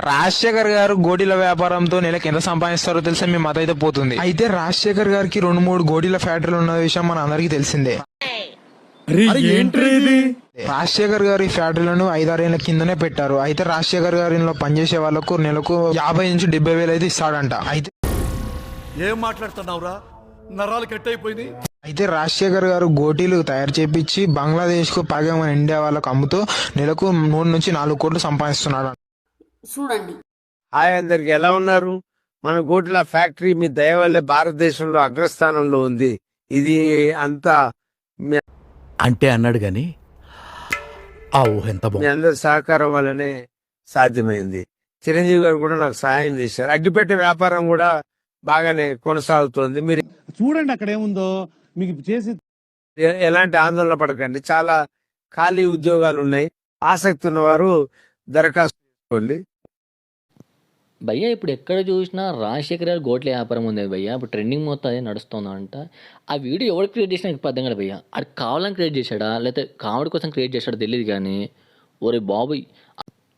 రాజశేఖర్ గారు గోడీల వ్యాపారంతో నెలకు ఎంత సంపాదిస్తారో తెలిసే మీ మత అయితే పోతుంది. అయితే రాజశేఖర్ గారికి 2-3 గోడీల ఫ్యాక్టరీలు ఉన్న విషయం మన అందరికీ తెలిసిందే. రాజశేఖర్ గారి ఫ్యాక్టరీలను 5-6 ఏళ్ల కిందనే పెట్టారు. అయితే రాజశేఖర్ గారిలో పనిచేసే వాళ్ళకు నెలకు 50 నుంచి 70 వేలు అయితే ఇస్తాడంట. అయితే ఏం మాట్లాడుతున్నావురా, నరాలు కట్ అయిపోయింది. అయితే రాజశేఖర్ గారు గోటీలు తయారు చేపించి బంగ్లాదేశ్ కు పైగా మన ఇండియా వాళ్ళకు అమ్ముతూ నెలకు 3 నుంచి 4 కోట్లు సంపాదిస్తున్నాడు. చూడండి. హాయ్, అందరికి ఎలా ఉన్నారు? మన గోట్ల ఫ్యాక్టరీ మీ దయ వల్లే భారతదేశంలో అగ్రస్థానంలో ఉంది. ఇది అంతా అంటే అన్నాడు గాని ఆ ఊహ ఎంత మీ అందరి సహకారం వల్లనే సాధ్యమైంది. చిరంజీవి గారు కూడా నాకు సహాయం చేశారు. అగ్గిపెట్టె వ్యాపారం కూడా బాగానే కొనసాగుతుంది. మీరు చూడండి అక్కడ ఏముందో మీకు చేసి ఎలాంటి ఆందోళన పడకండి. చాలా ఖాళీ ఉద్యోగాలు ఉన్నాయి. ఆసక్తి ఉన్నవారు దరఖాస్తు చేసుకోండి. భయ్యా ఇప్పుడు ఎక్కడ చూసినా రాజశేఖర్ గారు గోట్ల వ్యాపారం ఉంది భయ్యా. ఇప్పుడు ట్రెండింగ్ మొత్తం అదే నడుస్తుందంట. ఆ వీడియో ఎవరు క్రియేట్ చేసినా ఇప్పుడు అర్థం కదా భయ్యా. అది కావాలని క్రియేట్ చేశాడా లేకపోతే కామెడీ కోసం క్రియేట్ చేశాడో తెలియదు కానీ ఒరే బాబు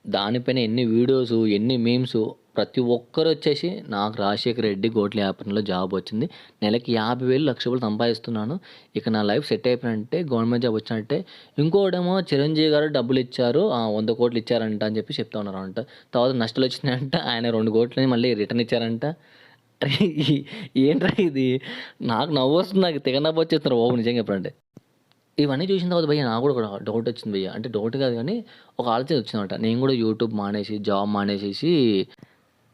దానిపైన ఎన్ని వీడియోస్ ఎన్ని మీమ్స్ ప్రతి ఒక్కరు వచ్చేసి నాకు రాజశేఖర్ రెడ్డి గోట్ల వ్యాపారంలో జాబ్ వచ్చింది, నెలకి 50,000 1,00,000 సంపాదిస్తున్నాను, ఇక నా లైఫ్ సెట్ అయిపోయినట్టే, గవర్నమెంట్ జాబ్ వచ్చినట్టే. ఇంకోటేమో చిరంజీవి గారు డబ్బులు ఇచ్చారు 100 కోట్లు ఇచ్చారంట అని చెప్పి చెప్తా ఉన్నారు అంట. తర్వాత నష్టాలు వచ్చినాయంట, ఆయన 2 కోట్లని మళ్ళీ రిటర్న్ ఇచ్చారంట. ఏంట్రా ఇది? నాకు నవ్వు వస్తుంది, నాకు తెగ నవ్వు వచ్చేస్తున్నారు బాబు నిజంగా చెప్పండి. ఇవన్నీ చూసిన తర్వాత భయ్య నాకు కూడా ఒక డౌట్ వచ్చింది భయ్య. అంటే డౌట్ కాదు కానీ ఒక ఆలోచన వచ్చిందన్నమాట. నేను కూడా యూట్యూబ్ మానేసి జాబ్ మానేసేసి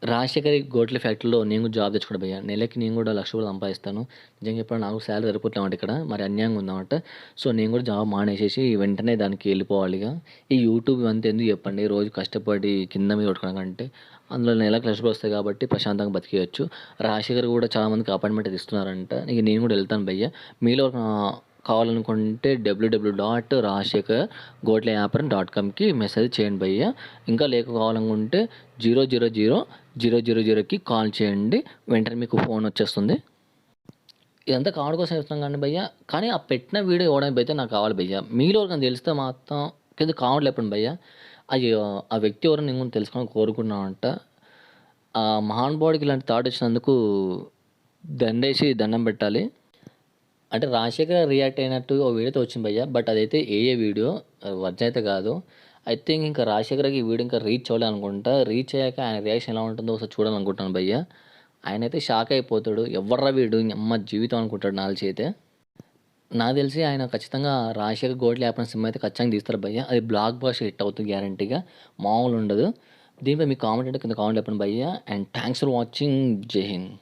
రాజశేఖర్ గోట్ల ఫ్యాక్టరీలో నేను కూడా జాబ్ తెచ్చుకోవడం భయ్య. నెలకి నేను కూడా 1,00,000 కూడా సంపాదిస్తాను. నిజంగా చెప్పడం నాకు శాలరీ సరిపోతున్నామంట ఇక్కడ, మరి అన్యాయంగా ఉందన్నమాట. సో నేను కూడా జాబ్ మానేసేసి వెంటనే దానికి వెళ్ళిపోవాలిగా. ఈ యూట్యూబ్ ఇవంతా ఎందుకు చెప్పండి, రోజు కష్టపడి కింద మీద కొట్టుకోవడం కంటే అందులో నెలకు 1,00,000 వస్తాయి కాబట్టి ప్రశాంతంగా బతికేయచ్చు. రాజశేఖర్ కూడా చాలామందికి అపాయింట్మెంట్ ఇస్తున్నారంట. ఇక నేను కూడా వెళ్తాను భయ్య. మీలో కావాలనుకుంటే www.rajshekhar.gotlayaparam.comకి మెసేజ్ చేయండి భయ్య. ఇంకా లేక కావాలనుకుంటే 0000000కి కాల్ చేయండి, వెంటనే మీకు ఫోన్ వచ్చేస్తుంది. ఇదంతా కావడం కోసం ఇస్తున్నాం కానీ భయ్య. కానీ ఆ పెట్టిన వీడియో ఇవ్వడానికి అయితే నాకు కావాలి భయ్య. మీలో కానీ తెలిస్తే మాత్రం కింద కామెంట్ లేపండి భయ్య. అయ్యో ఆ వ్యక్తి ఎవరో నేను తెలుసుకొని కోరుకున్నామంట. ఆ మహానుభావుడికి ఇలాంటి థాట్ వచ్చినందుకు దండేసి దండం పెట్టాలి. అంటే రాజశేఖర్ రియాక్ట్ అయినట్టు ఓ వీడియోతో వచ్చింది భయ్య. బట్ అదైతే వీడియో వర్జన్ అయితే కాదు. ఐ థింక్ ఇంకా రాజశేఖర్కి ఈ వీడియో ఇంకా రీచ్ అవ్వాలి అనుకుంటా. రీచ్ అయ్యాక ఆయన రియాక్షన్ ఎలా ఉంటుందో ఒకసారి చూడాలనుకుంటాను భయ్య. ఆయన అయితే షాక్ అయిపోతాడు, ఎవర్రా వీడు అమ్మ జీవితం అనుకుంటాడు నాలుగు అయితే. నాకు తెలిసి ఆయన ఖచ్చితంగా రాజశేఖర్ గోట్ల వ్యాపారం సినిమా అయితే ఖచ్చితంగా తీస్తారు భయ్య. అది బ్లాక్ బస్టర్ హిట్ అవుతుంది గ్యారంటీగా, మామూలు ఉండదు. దీనిపై మీ కామెంట్ అంటే కింద కామెంట్ చెప్పండి భయ్య. And thanks for watching. జై హింద్.